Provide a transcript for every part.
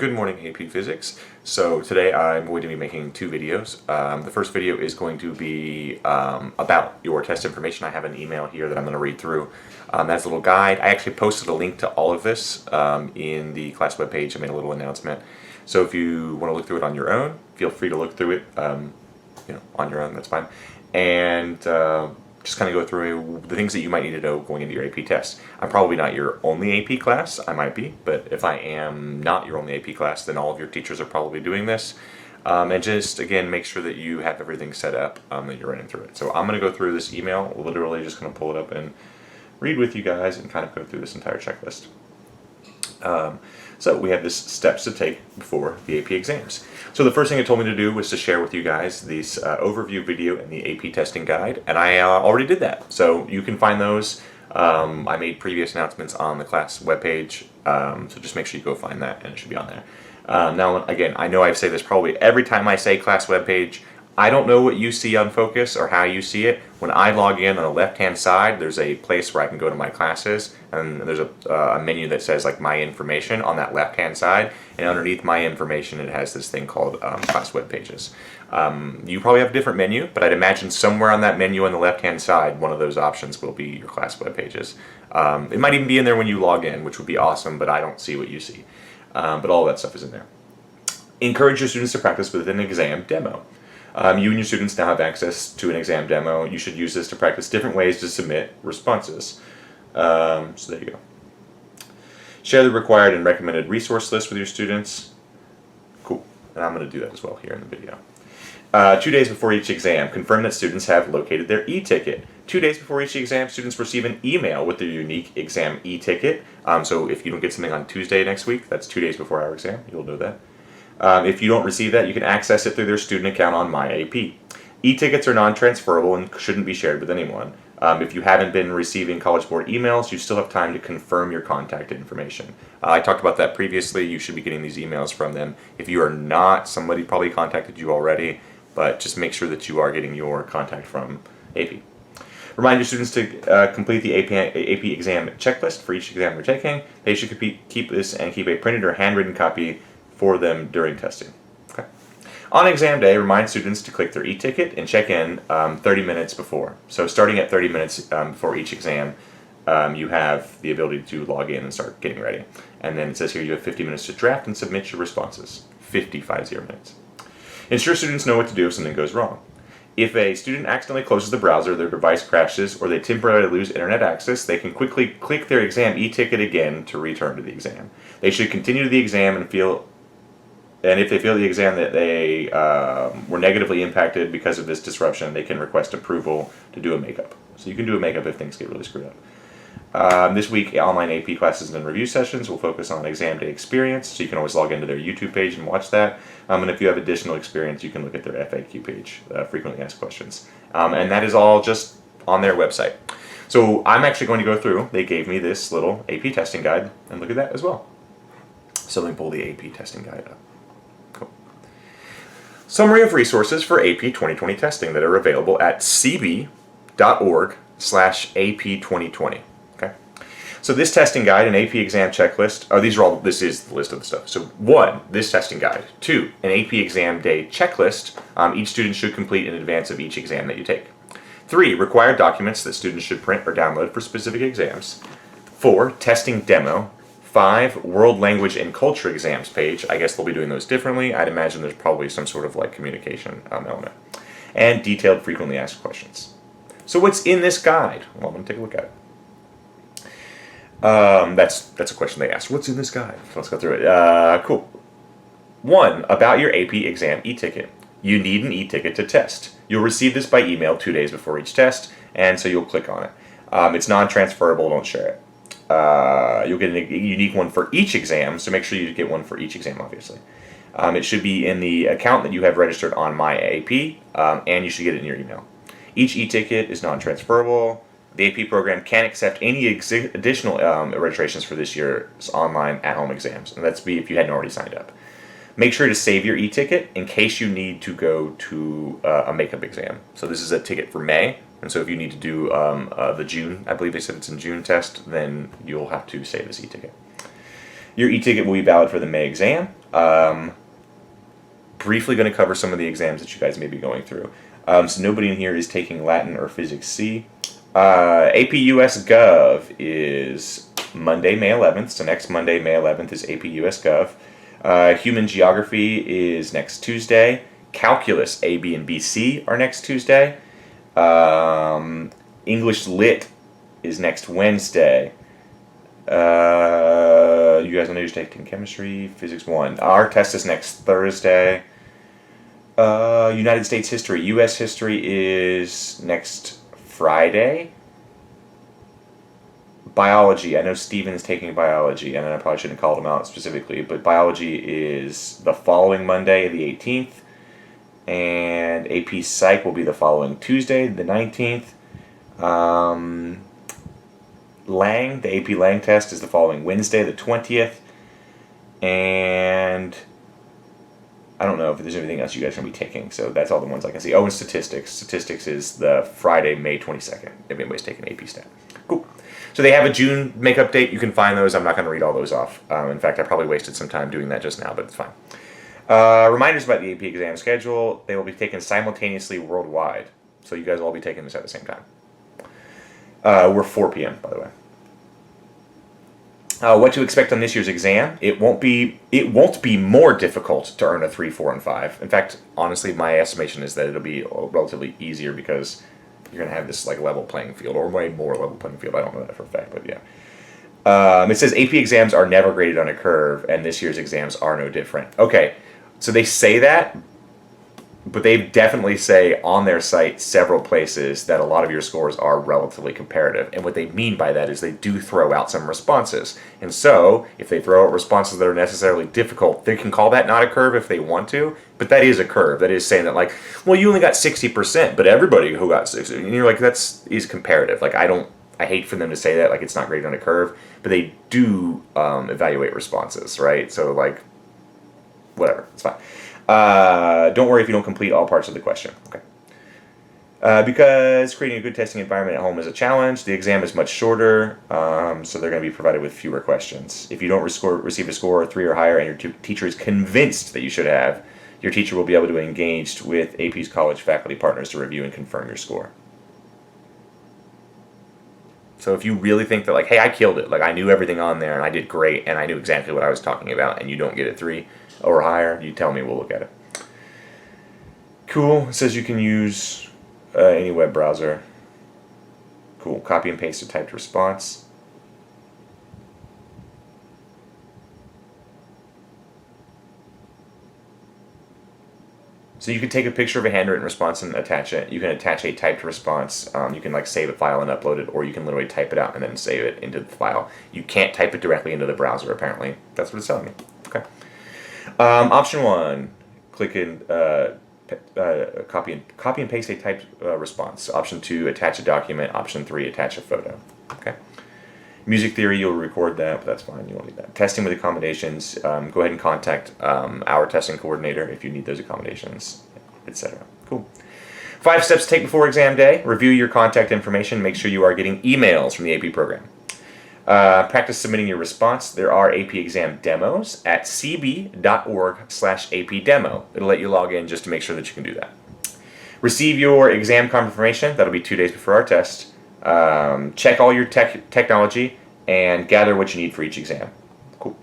Good morning, AP Physics. So today I'm going to be making two videos. The first video is going to be about your test information. I have an email here that I'm going to read through. That's a little guide. I actually posted a link to all of this in the class webpage. I made a little announcement. So if you want to look through it on your own, feel free to look through it on your own, that's fine. And just kind of go through the things that you might need to know going into your AP test. I'm probably not your only AP class, I might be, but if I am not your only AP class, then all of your teachers are probably doing this. And just, again, make sure that you have everything set up that you're running through it. So I'm going to go through this email, literally just going to pull it up and read with you guys and kind of go through this entire checklist. So we have this steps to take before the AP exams. So the first thing it told me to do was to share with you guys this overview video and the AP testing guide, and I already did that. So you can find those. I made previous announcements on the class webpage, so just make sure you go find that, and it should be on there. Now, again, I know I say this probably every time I say class webpage. I don't know what you see on Focus or how you see it. When I log in on the left-hand side, there's a place where I can go to my classes, and there's a menu that says like my information on that left-hand side, and underneath my information it has this thing called class web pages. You probably have a different menu, but I'd imagine somewhere on that menu on the left-hand side, one of those options will be your class web pages. It might even be in there when you log in, which would be awesome, but I don't see what you see. But all that stuff is in there. Encourage your students to practice with an exam demo. You and your students now have access to an exam demo. You should use this to practice different ways to submit responses. So there you go. Share the required and recommended resource list with your students. Cool. And I'm going to do that as well here in the video. 2 days before each exam, confirm that students have located their e-ticket. 2 days before each exam, students receive an email with their unique exam e-ticket. So if you don't get something on Tuesday next week, that's 2 days before our exam. You'll know that. If you don't receive that, you can access it through their student account on MyAP. E-tickets are non-transferable and shouldn't be shared with anyone. If you haven't been receiving College Board emails, you still have time to confirm your contact information. I talked about that previously. You should be getting these emails from them. If you are not, somebody probably contacted you already, but just make sure that you are getting your contact from AP. Remind your students to complete the AP exam checklist for each exam they're taking. They should keep this and keep a printed or handwritten copy for them during testing. Okay. On exam day, remind students to click their e-ticket and check in 30 minutes before. So starting at 30 minutes before each exam, you have the ability to log in and start getting ready. And then it says here you have 50 minutes to draft and submit your responses. 50 minutes. Ensure students know what to do if something goes wrong. If a student accidentally closes the browser, their device crashes, or they temporarily lose internet access, they can quickly click their exam e-ticket again to return to the exam. They should continue the exam and if they feel the exam that they were negatively impacted because of this disruption, they can request approval to do a makeup. So you can do a makeup if things get really screwed up. This week, online AP classes and review sessions will focus on exam day experience, so you can always log into their YouTube page and watch that. And if you have additional experience, you can look at their FAQ page, frequently asked questions. And that is all just on their website. So I'm actually going to go through, they gave me this little AP testing guide, and look at that as well. So let me pull the AP testing guide up. Summary of resources for AP 2020 testing that are available at cb.org/AP2020. Okay, so this testing guide and AP exam checklist. This is the list of the stuff. So 1, this testing guide. 2, an AP exam day checklist. Each student should complete in advance of each exam that you take. 3, required documents that students should print or download for specific exams. 4, testing demo. 5, World Language and Culture exams page. I guess they'll be doing those differently. I'd imagine there's probably some sort of like communication element. And detailed frequently asked questions. So what's in this guide? Well, I'm going to take a look at it. That's a question they asked. What's in this guide? So let's go through it. Cool. 1, about your AP exam e-ticket. You need an e-ticket to test. You'll receive this by email 2 days before each test, and so you'll click on it. It's non-transferable, don't share it. You'll get a unique one for each exam, so make sure you get one for each exam, obviously. It should be in the account that you have registered on MyAP, and you should get it in your email. Each e-ticket is non-transferable. The AP program can accept any additional registrations for this year's online at-home exams, and that's if you hadn't already signed up. Make sure to save your e-ticket in case you need to go to a makeup exam. So this is a ticket for May. And so if you need to do the June, I believe they said it's in June test, then you'll have to save this e-ticket. Your e-ticket will be valid for the May exam. Briefly going to cover some of the exams that you guys may be going through. So nobody in here is taking Latin or Physics C. AP US Gov is Monday, May 11th. So next Monday, May 11th is AP US Gov. Human Geography is next Tuesday. Calculus A, B, and BC are next Tuesday. English Lit is next Wednesday. You guys know you're taking Chemistry, Physics 1. Our test is next Thursday. United States History, U.S. History is next Friday. Biology, I know Steven's taking Biology, and I probably shouldn't call him out specifically, but Biology is the following Monday, the 18th. And AP Psych will be the following Tuesday, the 19th. Lang, the AP Lang test is the following Wednesday, the 20th. And I don't know if there's anything else you guys are going to be taking, so that's all the ones I can see. Oh, and Statistics. Statistics is the Friday, May 22nd, if anybody's taking AP Stat. Cool. So they have a June makeup date. You can find those. I'm not going to read all those off. In fact, I probably wasted some time doing that just now, but it's fine. Reminders about the AP exam schedule. They will be taken simultaneously worldwide. So you guys will all be taking this at the same time. We're 4 p.m., by the way. What to expect on this year's exam? It won't be more difficult to earn a 3, 4, and 5. In fact, honestly, my estimation is that it'll be relatively easier because you're going to have this like level playing field, or way more level playing field. I don't know that for a fact, but yeah. It says AP exams are never graded on a curve, and this year's exams are no different. Okay, so they say that, but they definitely say on their site several places that a lot of your scores are relatively comparative. And what they mean by that is they do throw out some responses. And so, if they throw out responses that are necessarily difficult, they can call that not a curve if they want to, but that is a curve. That is saying that, like, well, you only got 60%, but everybody who got 60%, and you're like, is comparative. Like, I hate for them to say that, like, it's not graded on a curve, but they do evaluate responses, right? So, like, whatever, it's fine. Don't worry if you don't complete all parts of the question. Okay. Because creating a good testing environment at home is a challenge, the exam is much shorter, so they're going to be provided with fewer questions. If you don't receive a score of 3 or higher and your teacher is convinced that you should have, your teacher will be able to engage with AP's college faculty partners to review and confirm your score. So if you really think that, like, hey, I killed it, like I knew everything on there and I did great and I knew exactly what I was talking about, and you don't get a 3 or higher, you tell me, we'll look at it. Cool. It says you can use any web browser. Cool. Copy and paste a typed response. So you can take a picture of a handwritten response and attach it. You can attach a typed response. You can like save a file and upload it, or you can literally type it out and then save it into the file. You can't type it directly into the browser, apparently. That's what it's telling me. Okay. Option 1, click in copy and paste a typed response. Option 2, attach a document. Option 3, attach a photo. Okay. Music theory, you'll record that, but that's fine. You don't need that. Testing with accommodations. Go ahead and contact our testing coordinator if you need those accommodations, etc. Cool. 5 steps to take before exam day. Review your contact information. Make sure you are getting emails from the AP program. Practice submitting your response. There are AP exam demos at cb.org/AP demo. It'll let you log in just to make sure that you can do that. Receive your exam confirmation. That'll be 2 days before our test. Check all your technology and gather what you need for each exam. Cool.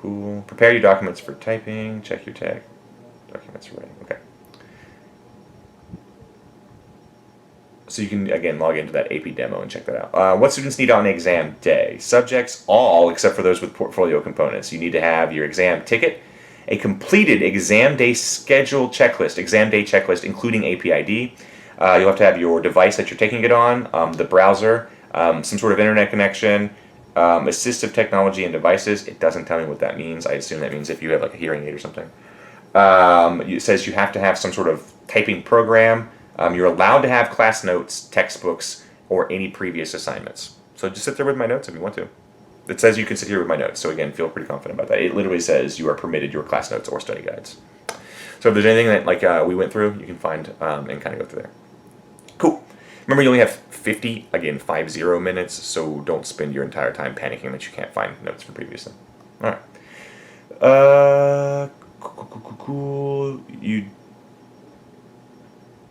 Cool. Prepare your documents for typing. Check your documents for writing. Okay. So you can, again, log into that AP demo and check that out. What students need on exam day? Subjects, all except for those with portfolio components. You need to have your exam ticket, a completed exam day schedule checklist, including AP ID. You'll have to have your device that you're taking it on, the browser, some sort of internet connection, assistive technology and devices. It doesn't tell me what that means. I assume that means if you have like a hearing aid or something. It says you have to have some sort of typing program. You're allowed to have class notes, textbooks, or any previous assignments. So just sit there with my notes if you want to. It says you can sit here with my notes, so again, feel pretty confident about that. It literally says you are permitted your class notes or study guides. So if there's anything that we went through, you can find and kind of go through there. Cool. Remember, you only have 50, again, 50 minutes, so don't spend your entire time panicking that you can't find notes from previously. All right. Cool. You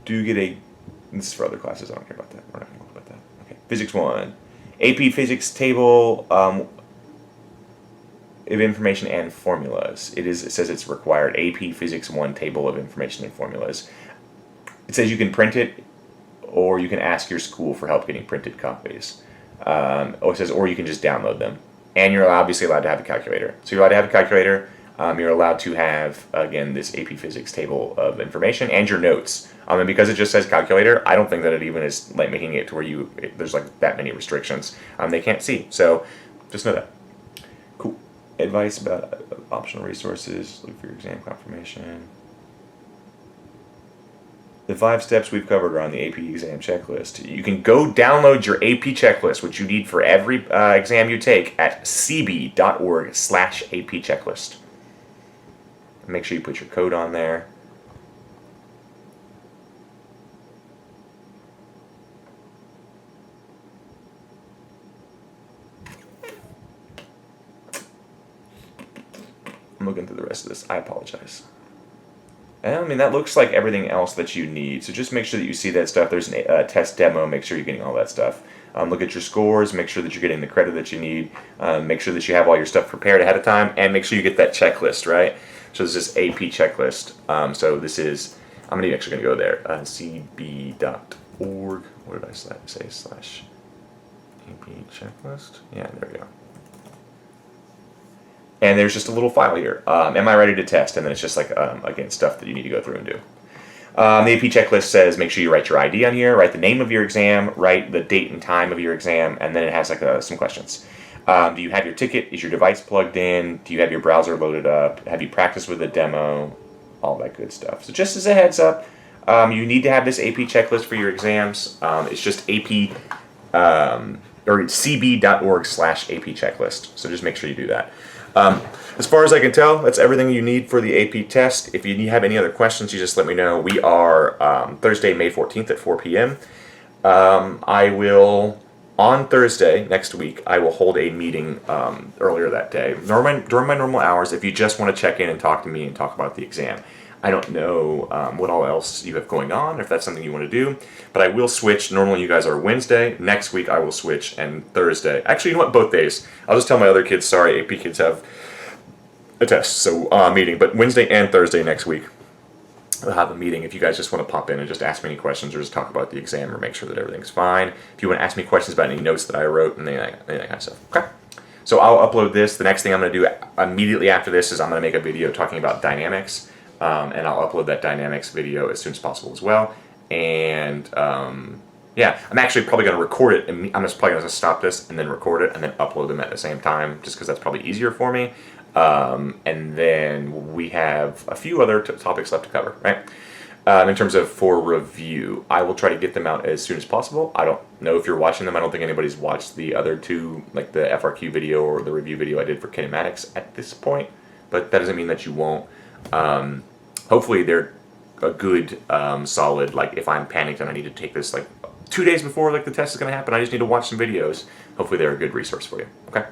do get a. This is for other classes. I don't care about that. We're not going to talk about that. Okay. Physics 1. AP Physics table of information and formulas. It says it's required. AP Physics 1 table of information and formulas. It says you can print it, or you can ask your school for help getting printed copies. It says, or you can just download them. And you're obviously allowed to have a calculator. So you're allowed to have a calculator. You're allowed to have, again, this AP Physics table of information and your notes. And because it just says calculator, I don't think that it even is like making it to where there's like that many restrictions. They can't see. So just know that. Cool. Advice about optional resources. Look for your exam confirmation. The 5 steps we've covered are on the AP exam checklist. You can go download your AP checklist, which you need for every exam you take, at cb.org/AP checklist. Make sure you put your code on there. I'm looking through the rest of this. I apologize. I mean, that looks like everything else that you need. So just make sure that you see that stuff. There's a test demo. Make sure you're getting all that stuff. Look at your scores. Make sure that you're getting the credit that you need. Make sure that you have all your stuff prepared ahead of time. And make sure you get that checklist, right? So this is AP checklist. So this is, I'm actually going to go there. cb.org. What did I say? /AP checklist. Yeah, there we go. And there's just a little file here. Am I ready to test? And then it's just like, again, stuff that you need to go through and do. The AP checklist says make sure you write your ID on here, write the name of your exam, write the date and time of your exam, and then it has like some questions. Do you have your ticket? Is your device plugged in? Do you have your browser loaded up? Have you practiced with the demo? All that good stuff. So just as a heads up, you need to have this AP checklist for your exams. It's just AP or cb.org/AP checklist. So just make sure you do that. As far as I can tell, that's everything you need for the AP test. If you have any other questions, you just let me know. We are Thursday, May 14th at 4 p.m. I will, on Thursday next week, I will hold a meeting earlier that day. During my normal hours, if you just want to check in and talk to me and talk about the exam. I don't know what all else you have going on, or if that's something you want to do, but I will switch. Normally you guys are Wednesday. Next week I will switch, and Thursday. Actually, you know what? Both days. I'll just tell my other kids, sorry, AP kids have a test, so meeting. But Wednesday and Thursday next week, I'll have a meeting if you guys just want to pop in and just ask me any questions or just talk about the exam or make sure that everything's fine. If you want to ask me questions about any notes that I wrote and that kind of stuff. Okay. So I'll upload this. The next thing I'm going to do immediately after this is I'm going to make a video talking about dynamics. And I'll upload that dynamics video as soon as possible as well. And yeah, I'm actually probably going to record it. And I'm just probably going to stop this and then record it and then upload them at the same time, just because that's probably easier for me. And then we have a few other topics left to cover, right? In terms of for review, I will try to get them out as soon as possible. I don't know if you're watching them. I don't think anybody's watched the other two, like the FRQ video or the review video I did for kinematics at this point. But that doesn't mean that you won't. Hopefully they're a good, solid, like if I'm panicked and I need to take this like 2 days before like the test is going to happen, I just need to watch some videos. Hopefully they're a good resource for you. Okay.